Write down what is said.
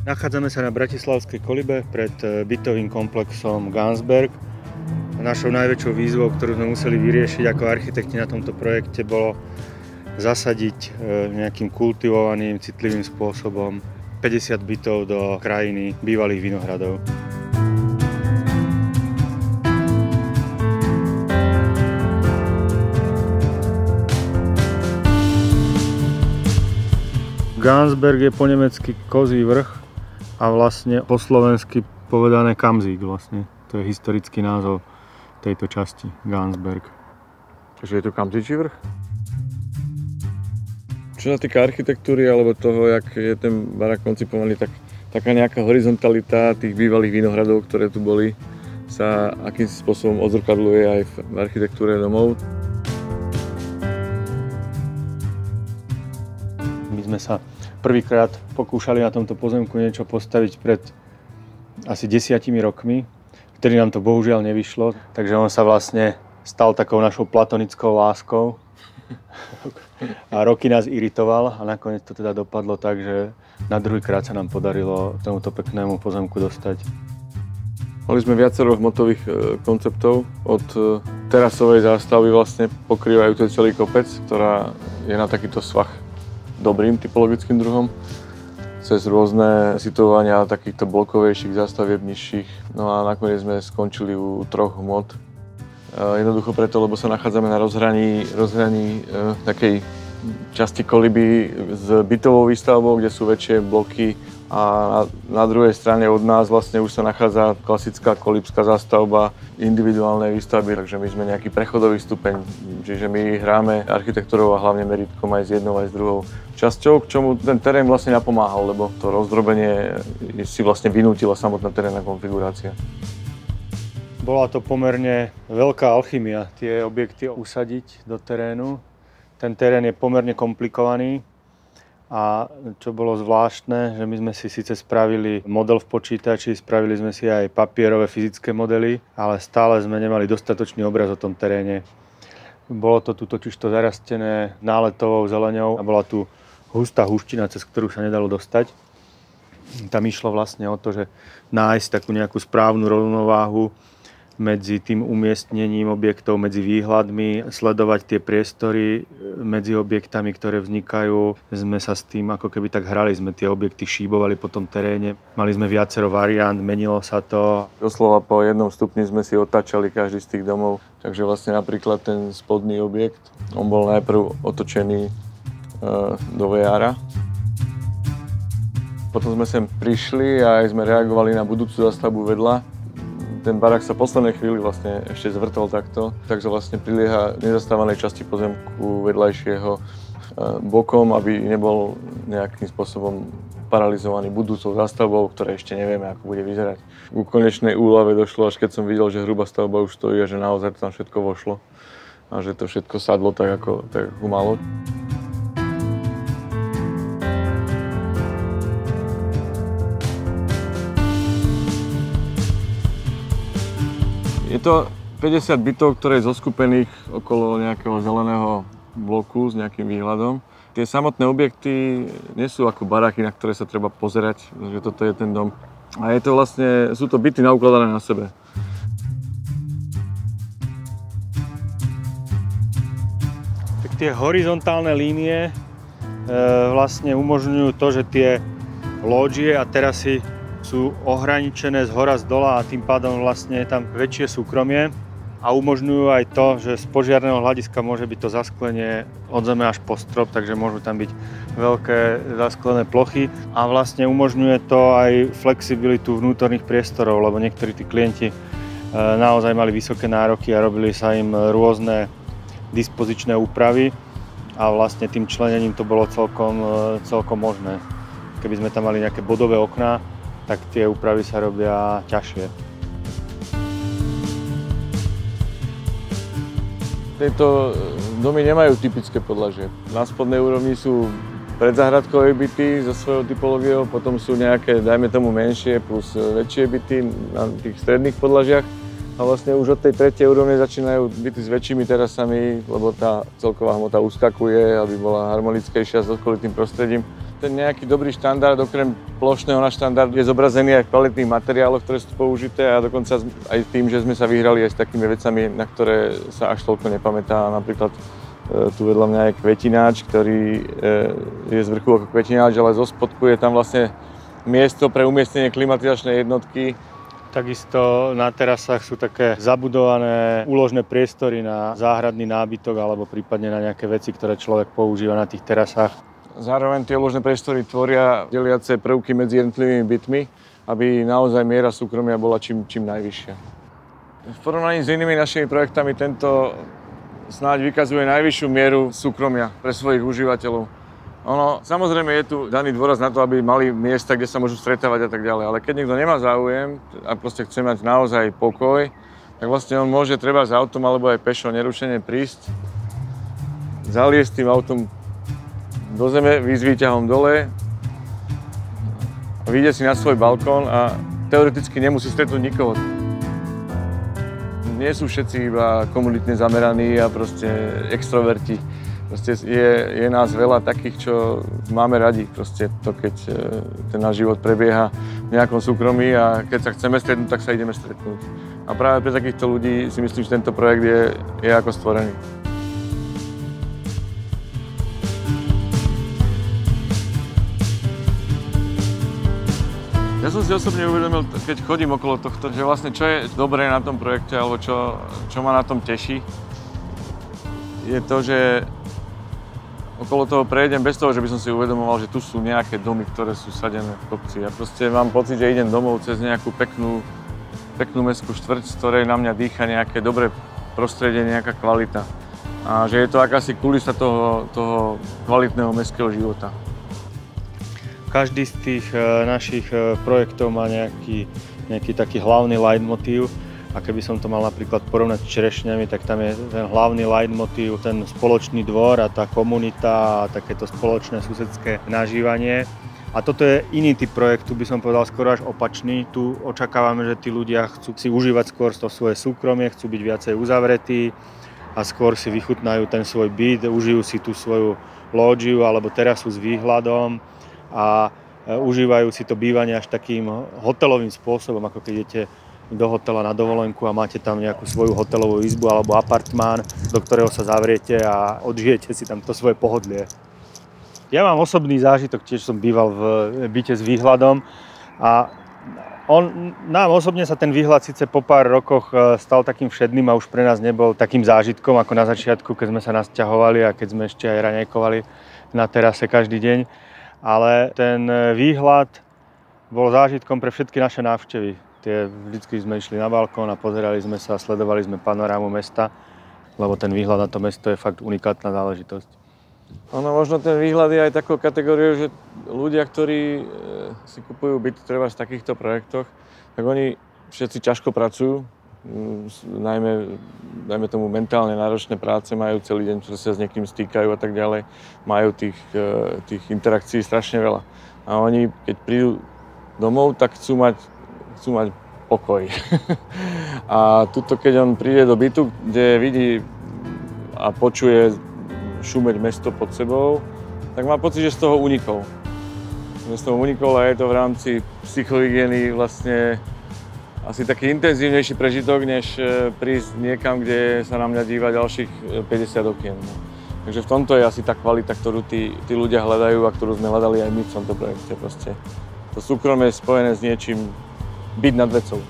Nachádzame sa na bratislavskej Kolibe pred bytovým komplexom Gansberg. Našou najväčšou výzvou, ktorú sme museli vyriešiť ako architekti na tomto projekte, bolo zasadiť nejakým kultivovaným, citlivým spôsobom 50 bytov do krajiny bývalých vinohradov. Gansberg je po nemecky Kozí vrch a vlastne po slovensky povedané Kamzík vlastne. To je historický názov tejto časti, Gansberg. Takže je to Kamzíčí vrch? Čo sa týka architektúry alebo toho, jak je ten barák koncipovaný, tak taká nejaká horizontalita tých bývalých vinohradov, ktoré tu boli, sa akým spôsobom odzrkadľuje aj v architektúre domov. My sme sa prvýkrát pokúšali na tomto pozemku niečo postaviť pred asi 10 rokmi, vtedy nám to bohužiaľ nevyšlo, takže on sa vlastne stal takou našou platonickou láskou a roky nás iritoval a nakoniec to teda dopadlo tak, že na druhýkrát sa nám podarilo k tomuto peknému pozemku dostať. Mali sme viacero hmotových konceptov, od terasovej zástavby vlastne pokrývajúcej celý kopec, ktorá je na takýto svah dobrým typologickým druhom, cez rôzne situovania takýchto blokovejších zástavieb nižších. No a nakoniec sme skončili u troch hmot. Jednoducho preto, lebo sa nachádzame na rozhraní takej časti Koliby s bytovou výstavbou, kde sú väčšie bloky, a na druhej strane od nás vlastne už sa nachádza klasická kolibská zástavba individuálnej výstavby, takže my sme nejaký prechodový stupeň, čiže my hráme architektúrou a hlavne meritkom aj s jednou aj s druhou časťou, k čomu ten terén vlastne napomáhal, lebo to rozdrobenie si vlastne vynútila samotná terénna konfigurácia. Bola to pomerne veľká alchymia, tie objekty usadiť do terénu. Ten terén je pomerne komplikovaný. A čo bolo zvláštne, že my sme si síce spravili model v počítači, spravili sme si aj papierové fyzické modely, ale stále sme nemali dostatočný obraz o tom teréne. Bolo to tu totižto zarastené náletovou zeleňou a bola tu hustá húština, cez ktorú sa nedalo dostať. Tam išlo vlastne o to, že nájsť takú nejakú správnu rovnováhu medzi tým umiestnením objektov, medzi výhľadmi, sledovať tie priestory medzi objektami, ktoré vznikajú. Sme sa s tým ako keby tak hrali, sme tie objekty šíbovali po tom teréne. Mali sme viacero variant, menilo sa to. Doslova po jednom stupni sme si otáčali každý z tých domov. Takže vlastne napríklad ten spodný objekt, on bol najprv otočený do VR-a. Potom sme sem prišli a aj sme reagovali na budúcu zástavbu vedľa. Ten barák sa v poslednej chvíli vlastne ešte zvrtol takto, takže vlastne prilieha nezastávanej časti pozemku vedľajšieho bokom, aby nebol nejakým spôsobom paralizovaný budúcou zástavbou, ktoré ešte nevieme, ako bude vyzerať. Ku konečnej úlave došlo, až keď som videl, že hrubá stavba už stojí a že naozaj tam všetko vošlo a že to všetko sadlo tak, ako malo. Je to 50 bytov, ktoré je zoskupených okolo nejakého zeleného bloku s nejakým výhľadom. Tie samotné objekty nie sú ako baráky, na ktoré sa treba pozerať, že toto je ten dom. A je to vlastne, sú to byty naukladané na sebe. Tak tie horizontálne línie vlastne umožňujú to, že tie lóžie a terasy sú ohraničené z hora z dola a tým pádom vlastne je tam väčšie súkromie a umožňujú aj to, že z požiarneho hľadiska môže byť to zasklenie od zeme až po strop, takže môžu tam byť veľké zasklené plochy a vlastne umožňuje to aj flexibilitu vnútorných priestorov, lebo niektorí tí klienti naozaj mali vysoké nároky a robili sa im rôzne dispozičné úpravy a vlastne tým členením to bolo celkom možné. Keby sme tam mali nejaké bodové okná, tak tie úpravy sa robia ťažšie. Tieto domy nemajú typické podlažie. Na spodnej úrovni sú predzáhradkové byty so svojou typológiou, potom sú nejaké, dajme tomu menšie plus väčšie byty na tých stredných podlažiach. A vlastne už od tej tretej úrovne začínajú byty s väčšími terasami, lebo tá celková hmota uskakuje, aby bola harmonickejšia s okolitým prostredím. ten nejaký dobrý štandard, okrem plošného náš štandard je zobrazený aj v kvalitných materiáloch, ktoré sú použité a dokonca aj tým, že sme sa vyhrali aj s takými vecami, na ktoré sa až toľko nepamätá. Napríklad tu vedľa mňa je kvetináč, ktorý je z vrchu ako kvetináč, ale zo spodku je tam vlastne miesto pre umiestnenie klimatizačnej jednotky. Takisto na terasách sú také zabudované úložné priestory na záhradný nábytok alebo prípadne na nejaké veci, ktoré človek používa na tých terasách. Zároveň tie úložné priestory tvoria deliace prvky medzi jednotlivými bytmi, aby naozaj miera súkromia bola čím najvyššia. V porovnaní s inými našimi projektami tento snáď vykazuje najvyššiu mieru súkromia pre svojich užívateľov. Samozrejme je tu daný dôraz na to, aby mali miesta, kde sa môžu stretávať a tak ďalej, ale keď niekto nemá záujem a proste chce mať naozaj pokoj, tak vlastne on môže treba s autom alebo aj pešo nerušene prísť, zaliesť tým autom do zeme, výjsť výťahom dole, vyjde si na svoj balkón a teoreticky nemusí stretnúť nikoho. Nie sú všetci iba komunitne zameraní a proste extroverti. Proste je nás veľa takých, čo máme radi, proste to, keď ten náš život prebieha v nejakom súkromí a keď sa chceme stretnúť, tak sa ideme stretnúť. A práve pre takýchto ľudí si myslím, že tento projekt je ako stvorený. Ja som si osobne uvedomil, keď chodím okolo tohto, že vlastne čo je dobré na tom projekte alebo čo ma na tom teší, je to, že okolo toho prejdem bez toho, že by som si uvedomoval, že tu sú nejaké domy, ktoré sú sadené v kopci. Ja proste mám pocit, že idem domov cez nejakú peknú mestskú štvrť, z ktorej na mňa dýcha nejaké dobré prostredie, nejaká kvalita. A že je to akási kulisa toho kvalitného mestského života. Každý z tých našich projektov má nejaký taký hlavný leitmotív. A keby som to mal napríklad porovnať s čerešňami, tak tam je ten hlavný leitmotív, ten spoločný dvor a tá komunita a takéto spoločné susedské nažívanie. A toto je iný typ projektu, by som povedal skoro až opačný. Tu očakávame, že tí ľudia chcú si užívať skôr to svoje súkromie, chcú byť viacej uzavretí a skôr si vychutnajú ten svoj byt, užijú si tú svoju lódžiu alebo terasu s výhľadom a užívajú si to bývanie až takým hotelovým spôsobom, ako keď idete do hotela na dovolenku a máte tam nejakú svoju hotelovú izbu alebo apartmán, do ktorého sa zavriete a odžijete si tam to svoje pohodlie. Ja mám osobný zážitok, tiež som býval v byte s výhľadom a nám osobne sa ten výhľad síce po pár rokoch stal takým všedným a už pre nás nebol takým zážitkom ako na začiatku, keď sme sa nasťahovali a keď sme ešte aj raňajkovali na terase každý deň, ale ten výhľad bol zážitkom pre všetky naše návštevy. Vždycky sme išli na balkón a pozerali sme sa a sledovali sme panorámu mesta, lebo ten výhľad na to mesto je fakt unikátna záležitosť. Možno ten výhľad je aj takou kategóriou, že ľudia, ktorí si kupujú byty treba v takýchto projektoch, tak oni všetci ťažko pracujú, najmä tomu mentálne náročné práce, majú celý deň, čo sa s niekým stýkajú a tak ďalej, majú tých interakcií strašne veľa. A oni, keď prídu domov, tak chcú mať pokoj. A tuto, keď on príde do bytu, kde vidí a počuje šumeť mesto pod sebou, tak má pocit, že z toho unikol. A je to v rámci psychohygieny vlastne asi taký intenzívnejší prežitok, než prísť niekam, kde sa na mňa díva ďalších 50 okien. Takže v tomto je asi tá kvalita, ktorú tí ľudia hľadajú a ktorú sme hľadali aj my v tomto projekte. Proste to súkromie je spojené s niečím, byť nad vecou.